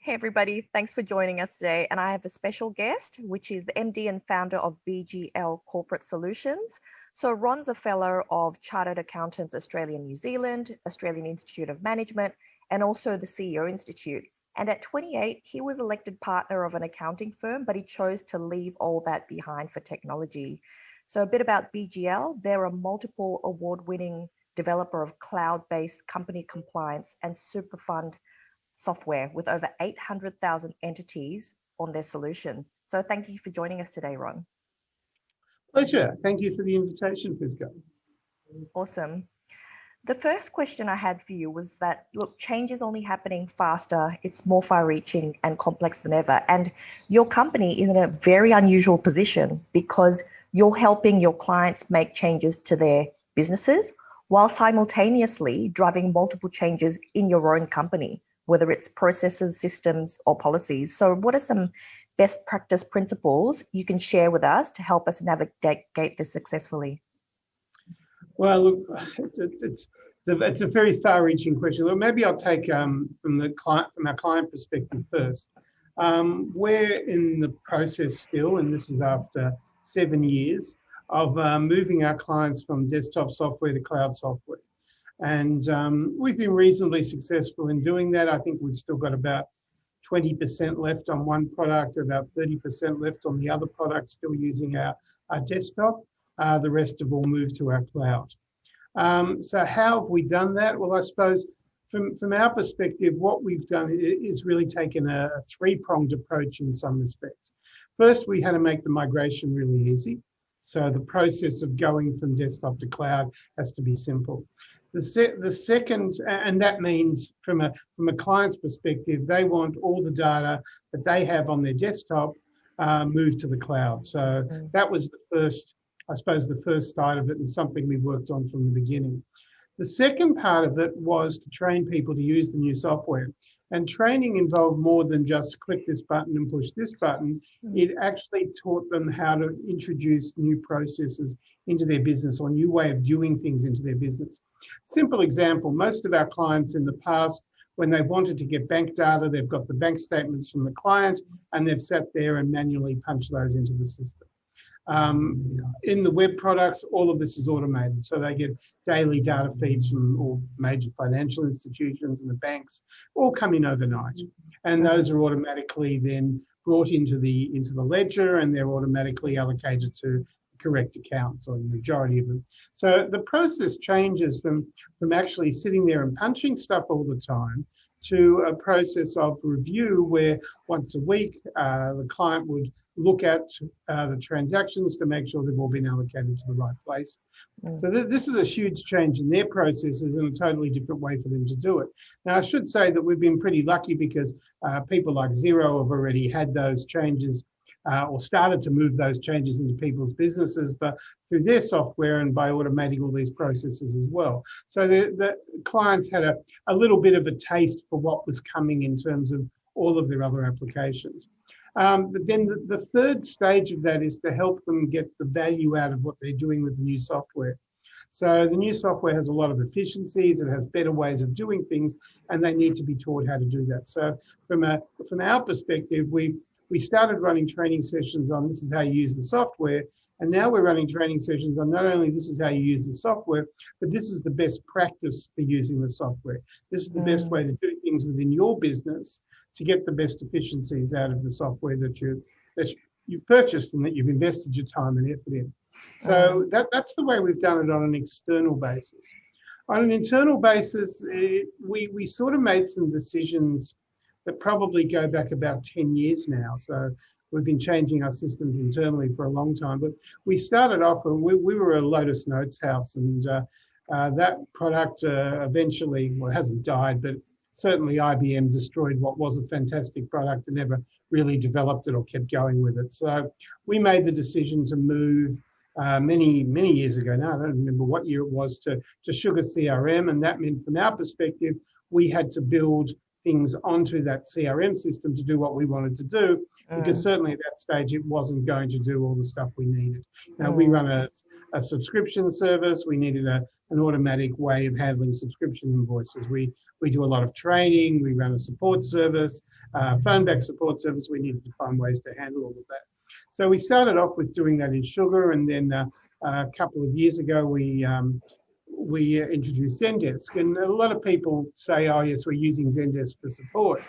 Hey everybody, thanks for joining us today. And I have a special guest, which is the MD and founder of BGL Corporate Solutions. So Ron's a fellow of Chartered Accountants Australia and New Zealand, Australian Institute of Management, and also the CEO Institute. And at 28, he was elected partner of an accounting firm, but he chose to leave all that behind for technology. So a bit about BGL, they're a multiple award-winning developer of cloud-based company compliance and super fund software with over 800,000 entities on their solution. So thank you for joining us today, Ron. Pleasure. Thank you for the invitation, Fisco. Awesome. The first question I had for you was that, look, change is only happening faster. It's more far-reaching and complex than ever. And your company is in a very unusual position because you're helping your clients make changes to their businesses while simultaneously driving multiple changes in your own company, whether it's processes, systems, or policies. So what are some best practice principles you can share with us to help us navigate this successfully? Well, look, it's a very far-reaching question. Look, maybe I'll take from our client perspective first. We're in the process still, and this is after 7 years, of moving our clients from desktop software to cloud software. And we've been reasonably successful in doing that. I think we've still got about 20% left on one product, about 30% left on the other product, still using our desktop. The rest have all moved to our cloud. So how have we done that? Well, I suppose from our perspective, what we've done is really taken a three-pronged approach in some respects. First, we had to make the migration really easy. So the process of going from desktop to cloud has to be simple. The second, and that means from a client's perspective, they want all the data that they have on their desktop moved to the cloud. So that was the first, I suppose, the first side of it, and something we worked on from the beginning. The second part of it was to train people to use the new software. And training involved more than just click this button and push this button. It actually taught them how to introduce new processes into their business or new way of doing things into their business. Simple example, most of our clients in the past, when they wanted to get bank data, they've got the bank statements from the client and they've sat there and manually punched those into the system. In the web products, all of this is automated. So they get daily data feeds from all major financial institutions and the banks, all come in overnight. And those are automatically then brought into the ledger, and they're automatically allocated to correct accounts, or the majority of them. So the process changes from actually sitting there and punching stuff all the time to a process of review where once a week the client would look at the transactions to make sure they've all been allocated to the right place. So this is a huge change in their processes and a totally different way for them to do it. Now, I should say that we've been pretty lucky because people like Xero have already had those changes or started to move those changes into people's businesses, but through their software and by automating all these processes as well. So the clients had a little bit of a taste for what was coming in terms of all of their other applications. But then the third stage of that is to help them get the value out of what they're doing with the new software. So the new software has a lot of efficiencies, it has better ways of doing things, and they need to be taught how to do that. So from our perspective, we started running training sessions on this is how you use the software, and now we're running training sessions on not only this is how you use the software, but this is the best practice for using the software. This is the best way to do things within your business to get the best efficiencies out of the software that you've purchased and that you've invested your time and effort in. So that's the way we've done it on an external basis. On an internal basis, we sort of made some decisions that probably go back about 10 years now. So we've been changing our systems internally for a long time. But we started off, and we were a Lotus Notes house, and that product eventually, well, it hasn't died, but certainly IBM destroyed what was a fantastic product and never really developed it or kept going with it. So we made the decision to move many years ago now, I don't remember what year it was, to Sugar CRM. And that meant from our perspective, we had to build things onto that CRM system to do what we wanted to do, because certainly at that stage, it wasn't going to do all the stuff we needed. Now, we run a a subscription service. We needed an automatic way of handling subscription invoices. We do a lot of training. We run a support service, phone back support service. We needed to find ways to handle all of that. So we started off with doing that in Sugar, and then a couple of years ago we introduced Zendesk. And a lot of people say, oh yes, we're using Zendesk for support.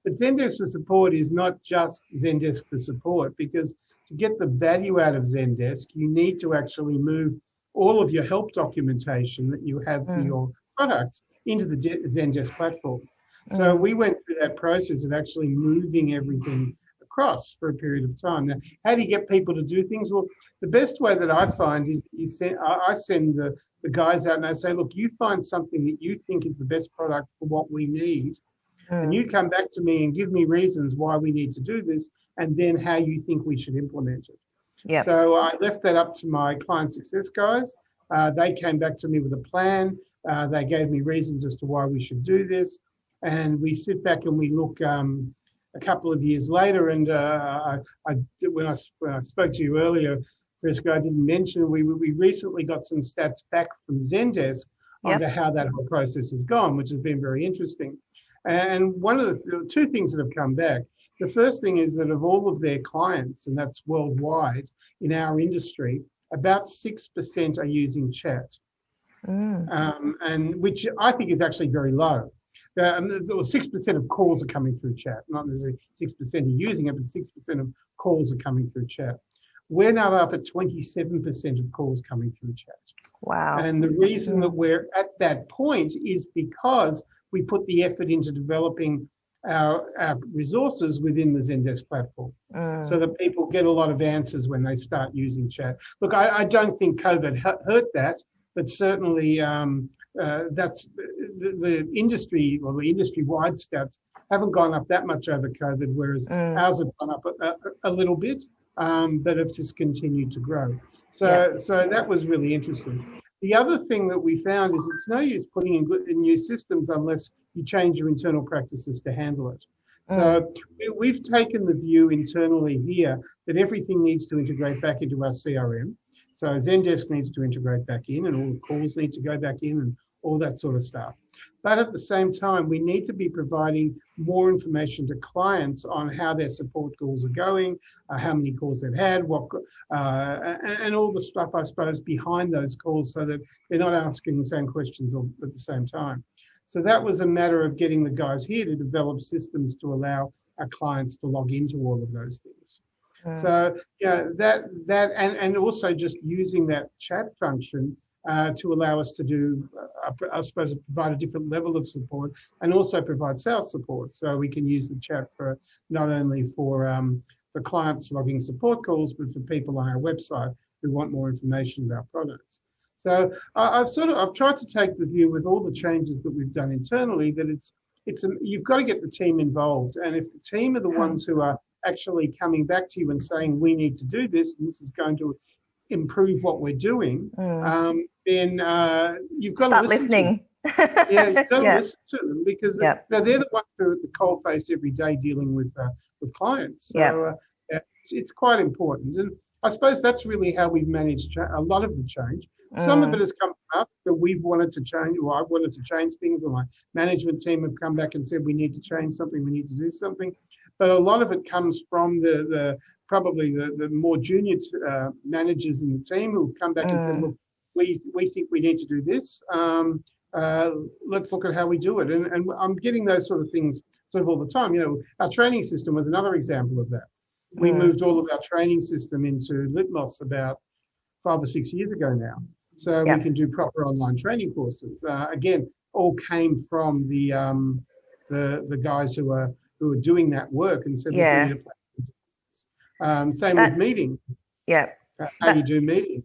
But Zendesk for support is not just Zendesk for support, because to get the value out of Zendesk, you need to actually move all of your help documentation that you have for your products into the Zendesk platform. So we went through that process of actually moving everything across for a period of time. Now, how do you get people to do things? Well, the best way that I find is I send the guys out and I say, look, you find something that you think is the best product for what we need, and you come back to me and give me reasons why we need to do this, and then how you think we should implement it. Yep. So I left that up to my client success guys. They came back to me with a plan. They gave me reasons as to why we should do this. And we sit back and we look a couple of years later. And when I spoke to you earlier, Fresco, I didn't mention, we recently got some stats back from Zendesk onto how that whole process has gone, which has been very interesting. And one of the two things that have come back, the first thing is that of all of their clients, and that's worldwide in our industry, about 6% are using chat, and which I think is actually very low. 6% of calls are coming through chat, not necessarily 6% are using it, but 6% of calls are coming through chat. We're now up at 27% of calls coming through chat. Wow. And the reason that we're at that point is because we put the effort into developing our resources within the Zendesk platform, so that people get a lot of answers when they start using chat. Look, I don't think COVID hurt that, but certainly that's the industry, or the industry-wide stats haven't gone up that much over COVID, whereas ours have gone up a little bit, but have just continued to grow. So that was really interesting. The other thing that we found is it's no use putting in new systems unless you change your internal practices to handle it. So we've taken the view internally here that everything needs to integrate back into our CRM. So Zendesk needs to integrate back in, and all the calls need to go back in, and all that sort of stuff. But at the same time, we need to be providing more information to clients on how their support calls are going, how many calls they've had, and all the stuff, I suppose, behind those calls, so that they're not asking the same questions at the same time. So that was a matter of getting the guys here to develop systems to allow our clients to log into all of those things. So and also just using that chat function to allow us to do, I suppose, provide a different level of support, and also provide sales support. So we can use the chat for not only for clients logging support calls, but for people on our website who want more information about products. So I've tried to take the view with all the changes that we've done internally that you've got to get the team involved, and if the team are the ones who are actually coming back to you and saying we need to do this, and this is going to improve what we're doing, then you've got start to listening. You've got to listen to them, because they're the ones who are at the coalface every day dealing with clients. So it's quite important, and I suppose that's really how we've managed a lot of the change. Some of it has come up that we've wanted to change, or I've wanted to change things, or my management team have come back and said we need to change something, we need to do something. But a lot of it comes from probably the more junior managers in the team who have come back and said, look, we think we need to do this. Let's look at how we do it. And I'm getting those sort of things sort of all the time. You know, our training system was another example of that. We moved all of our training system into Litmos about 5 or 6 years ago now. So we can do proper online training courses. Again, all came from the guys who are doing that work, and said, we need a platform. Same with meeting. How you do meeting.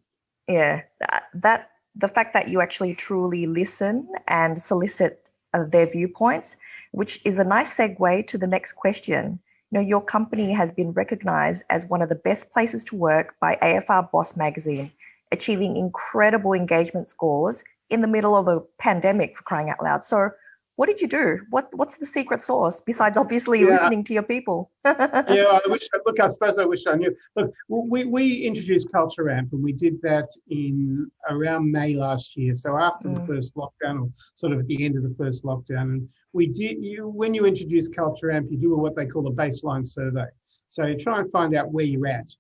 That the fact that you actually truly listen and solicit their viewpoints, which is a nice segue to the next question. You know, your company has been recognized as one of the best places to work by AFR Boss magazine, achieving incredible engagement scores in the middle of a pandemic, for crying out loud. So What did you do? What's the secret sauce besides obviously Yeah, listening to your people? yeah. I suppose I wish I knew. Look, we introduced Culture Amp, and we did that in around May last year. So after the Mm, first lockdown, or sort of at the end of the first lockdown, and we did. When you introduce Culture Amp, you do what they call a baseline survey. So you try and find out where you're at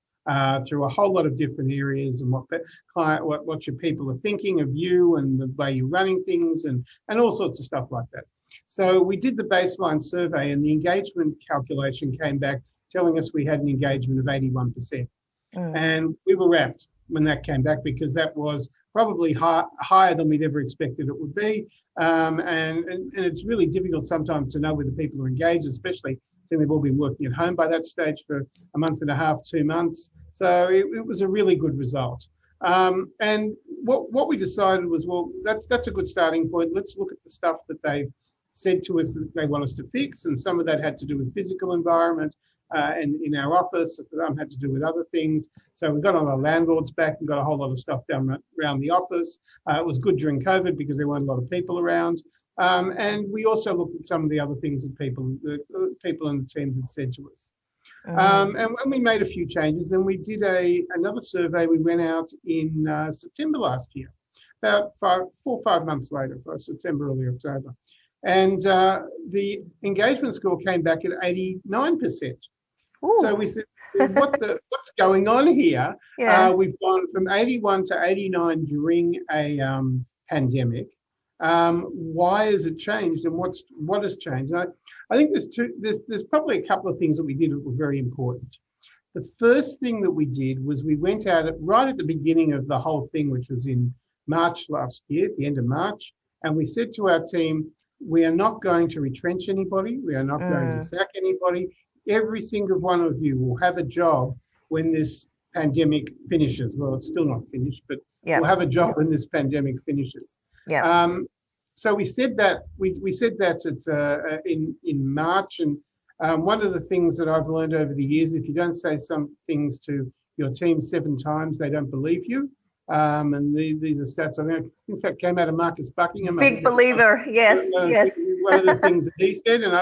through a whole lot of different areas, and what your people are thinking of you, and the way you're running things, and all sorts of stuff like that. So we did the baseline survey, and the engagement calculation came back telling us we had an engagement of 81%. mm, And we were wrapped when that came back, because that was probably higher than we'd ever expected it would be. And it's really difficult sometimes to know whether people are engaged, especially since they've all been working at home by that stage for a month and a half, 2 months. So it was a really good result. And what we decided was, well, that's a good starting point. Let's look at the stuff that they've said to us that they want us to fix, and some of that had to do with physical environment and in our office. Some had to do with other things. So we got on our landlords back and got a whole lot of stuff done around the office. It was good during COVID because there weren't a lot of people around. And we also looked at some of the other things that people in the teams had said to us. mm. And when we made a few changes, then we did another survey. We went out in September last year, about 4 or 5 months later, by September, early October. And the engagement score came back at 89%. So Ooh, we said, what's going on here? yeah. We've gone from 81 to 89 during a pandemic. Why has it changed, and what has changed? And I think there's probably a couple of things that we did that were very important. The first thing that we did was we went out right at the beginning of the whole thing, which was in March last year, at the end of March, and we said to our team, we are not going to retrench anybody. We are not going to Mm, sack anybody. Every single one of you will have a job when this pandemic finishes. Well, it's still not finished, but we'll yep, have a job when this pandemic finishes. yep. So we said that in March, and one of the things that I've learned over the years, if you don't say some things to your team 7 times, they don't believe you. And these are stats I think that came out of Marcus Buckingham. I Big think that's believer. Yes, yes. one of the things that he said, and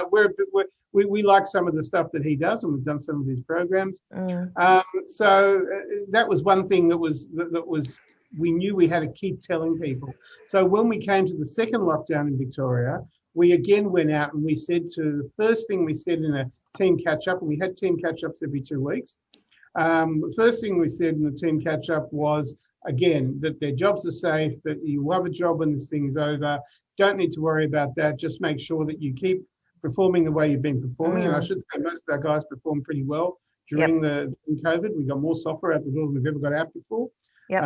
we like some of the stuff that he does, and we've done some of his programs. Mm, So that was one thing that was we knew we had to keep telling people. So when we came to the second lockdown in Victoria, we again went out and we said the first thing we said in a team catch up, and we had team catch ups every 2 weeks. The first thing we said in the team catch up was, again, that their jobs are safe, that you will have a job when this thing is over. Don't need to worry about that. Just make sure that you keep performing the way you've been performing. And I mm, should say most of our guys performed pretty well yep, during COVID. We got more software out the door than we've ever got out before. yep.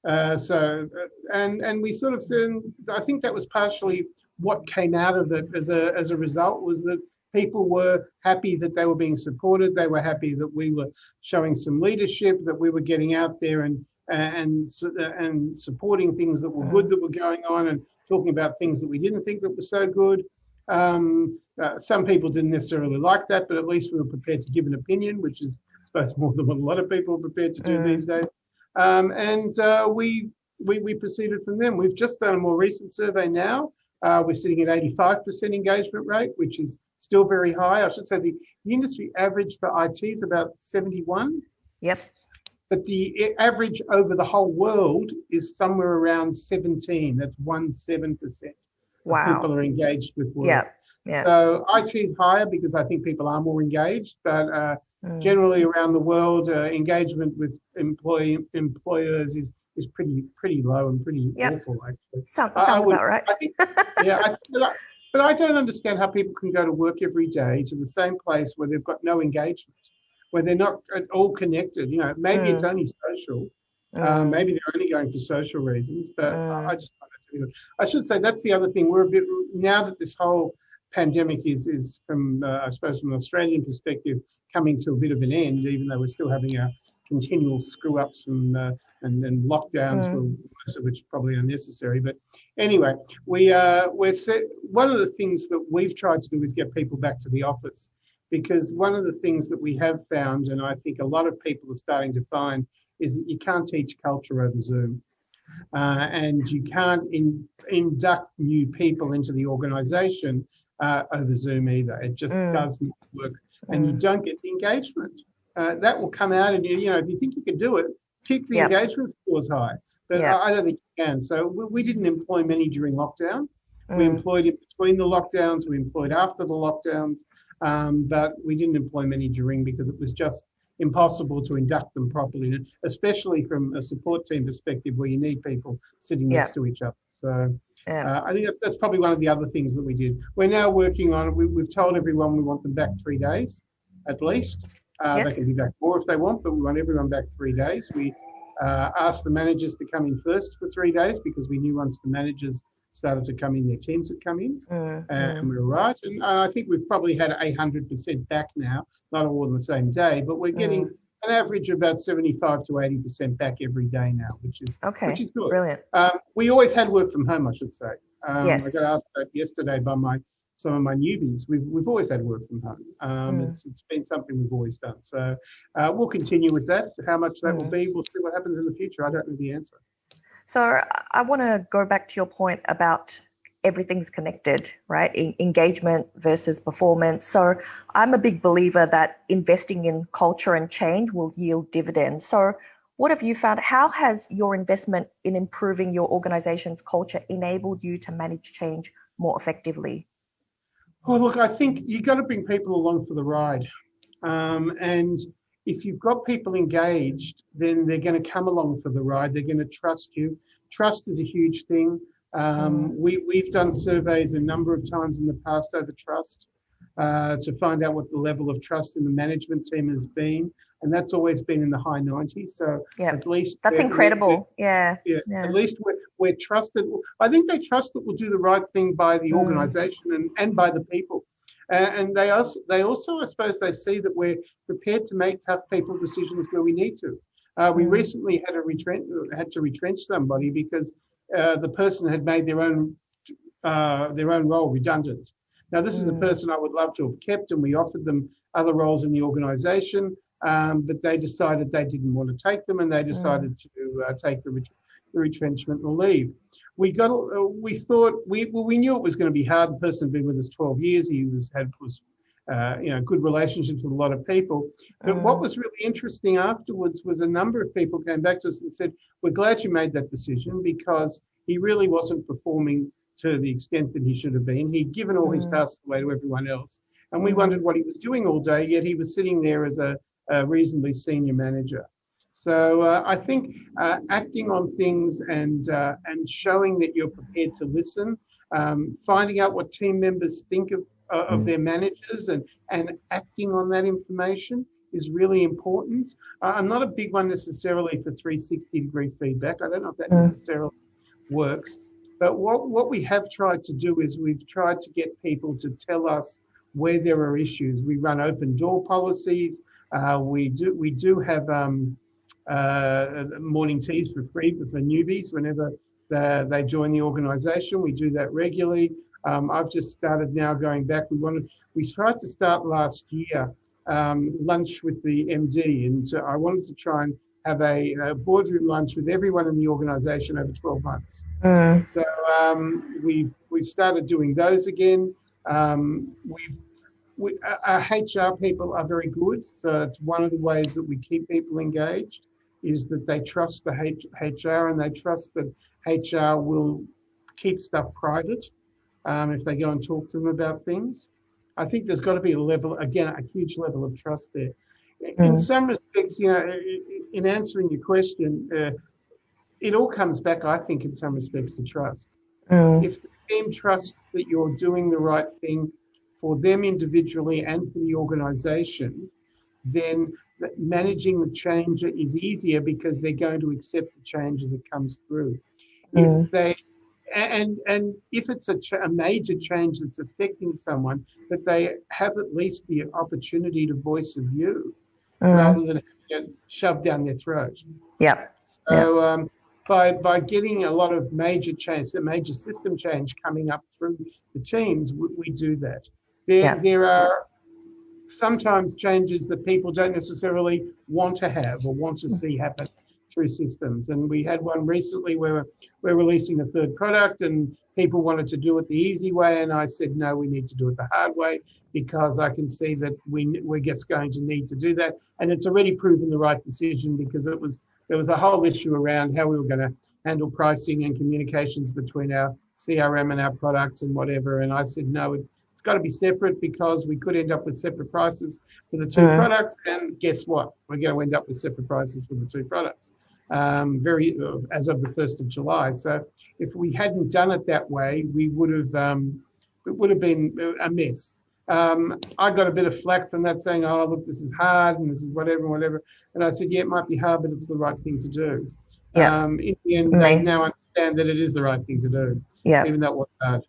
And we sort of said, I think that was partially what came out of it as a result, was that people were happy that they were being supported. They were happy that we were showing some leadership, that we were getting out there and supporting things that were good that were going on, and talking about things that we didn't think that were so good. Some people didn't necessarily like that, but at least we were prepared to give an opinion, which is, I suppose, more than what a lot of people are prepared to do these days. We proceeded from them. We've just done a more recent survey now. We're sitting at 85% engagement rate, which is still very high. I should say the industry average for IT is about 71, Yep. but the average over the whole world is somewhere around 17. That's 17% of people Wow. are engaged with work. Yep. Yeah. So IT is higher because I think people are more engaged, but generally around the world, engagement with employers is pretty low and pretty awful, actually. Sounds I would, about right. I think, yeah, but I don't understand how people can go to work every day to the same place where they've got no engagement, where they're not at all connected. You know, maybe it's only social, maybe they're only going for social reasons, but I just find that difficult. I should say that's the other thing. We're a bit, now that this whole pandemic is from, I suppose, from an Australian perspective, coming to a bit of an end, even though we're still having our continual screw ups from and lockdowns, for most of which probably are necessary. But anyway, we're set. One of the things that we've tried to do is get people back to the office, because one of the things that we have found, and I think a lot of people are starting to find, is that you can't teach culture over Zoom. and you can't induct new people into the organisation over Zoom either. It just doesn't work, and you don't get the engagement. That will come out, and if you think you can do it, keep the engagement scores high. But I don't think you can. So we didn't employ many during lockdown. We employed in between the lockdowns. We employed after the lockdowns, but we didn't employ many during because it was just impossible to induct them properly, especially from a support team perspective where you need people sitting next to each other. So I think that's probably one of the other things that we did. We're now working on, we've told everyone we want them back 3 days at least. They can be back more if they want, but we want everyone back 3 days. We asked the managers to come in first for 3 days because we knew once the managers started to come in, their teams would come in, and we were right. And I think we've probably had 100% back now, not all on the same day, but we're getting an average of about 75 to 80% back every day now, which is good. Brilliant. We always had work from home, I should say. I got asked that yesterday by some of my newbies. We've always had work from home. It's been something we've always done. So we'll continue with that. How much that will be, we'll see what happens in the future. I don't know the answer. So I want to go back to your point about everything's connected, right? Engagement versus performance. So I'm a big believer that investing in culture and change will yield dividends. So what have you found? How has your investment in improving your organization's culture enabled you to manage change more effectively? Well, look, I think you've got to bring people along for the ride. And if you've got people engaged, then they're going to come along for the ride. They're going to trust you. Trust is a huge thing. We've done surveys a number of times in the past over trust to find out what the level of trust in the management team has been. And that's always been in the high 90s. So at least that's incredible. At least we're trusted. I think they trust that we'll do the right thing by the organisation and by the people. And they also, I suppose, they see that we're prepared to make tough people decisions where we need to. We recently had to retrench somebody because the person had made their own role redundant. Now, this is a person I would love to have kept, and we offered them other roles in the organisation, but they decided they didn't want to take them, and they decided to take the retrenchment and leave. We thought we knew it was going to be hard. The person had been with us 12 years. He had good relationships with a lot of people. But what was really interesting afterwards was a number of people came back to us and said, "We're glad you made that decision because he really wasn't performing to the extent that he should have been. He'd given all his tasks away to everyone else, and we wondered what he was doing all day. Yet he was sitting there as a reasonably senior manager." So I think acting on things and showing that you're prepared to listen, finding out what team members think of their managers and acting on that information is really important. I'm not a big one necessarily for 360-degree feedback. I don't know if that necessarily works. But what we have tried to do is we've tried to get people to tell us where there are issues. We run open door policies. We do have morning teas for free for newbies whenever they join the organisation. We do that regularly. I've just started now going back. We tried to start last year lunch with the MD, and I wanted to try and have a boardroom lunch with everyone in the organisation over 12 months. So we've started doing those again. Our HR people are very good, so it's one of the ways that we keep people engaged is that they trust the HR and they trust that HR will keep stuff private if they go and talk to them about things. I think there's got to be a huge level of trust there. In some respects, in answering your question, it all comes back, I think, in some respects to trust. If the team trusts that you're doing the right thing for them individually and for the organisation, then managing the change is easier because they're going to accept the change as it comes through. If they and if it's a major change that's affecting someone, that they have at least the opportunity to voice a view rather than shoved down their throat. So by getting a lot of major change, a major system change coming up through the teams, we do that. There are sometimes changes that people don't necessarily want to have or want to see happen. through systems. And we had one recently where we're releasing a third product, and people wanted to do it the easy way, and I said no, we need to do it the hard way, because I can see that we're just going to need to do that, and it's already proven the right decision, because there was a whole issue around how we were going to handle pricing and communications between our CRM and our products and whatever. And I said, no, it's got to be separate, because we could end up with separate prices for the two products. And guess what? We're going to end up with separate prices for the two products as of the 1st of July. So if we hadn't done it that way, it would have been a mess. I got a bit of flack from that, saying, oh, look, this is hard and this is whatever. And I said, yeah, it might be hard, but it's the right thing to do. Yeah. In the end, they now understand that it is the right thing to do, even though it was hard.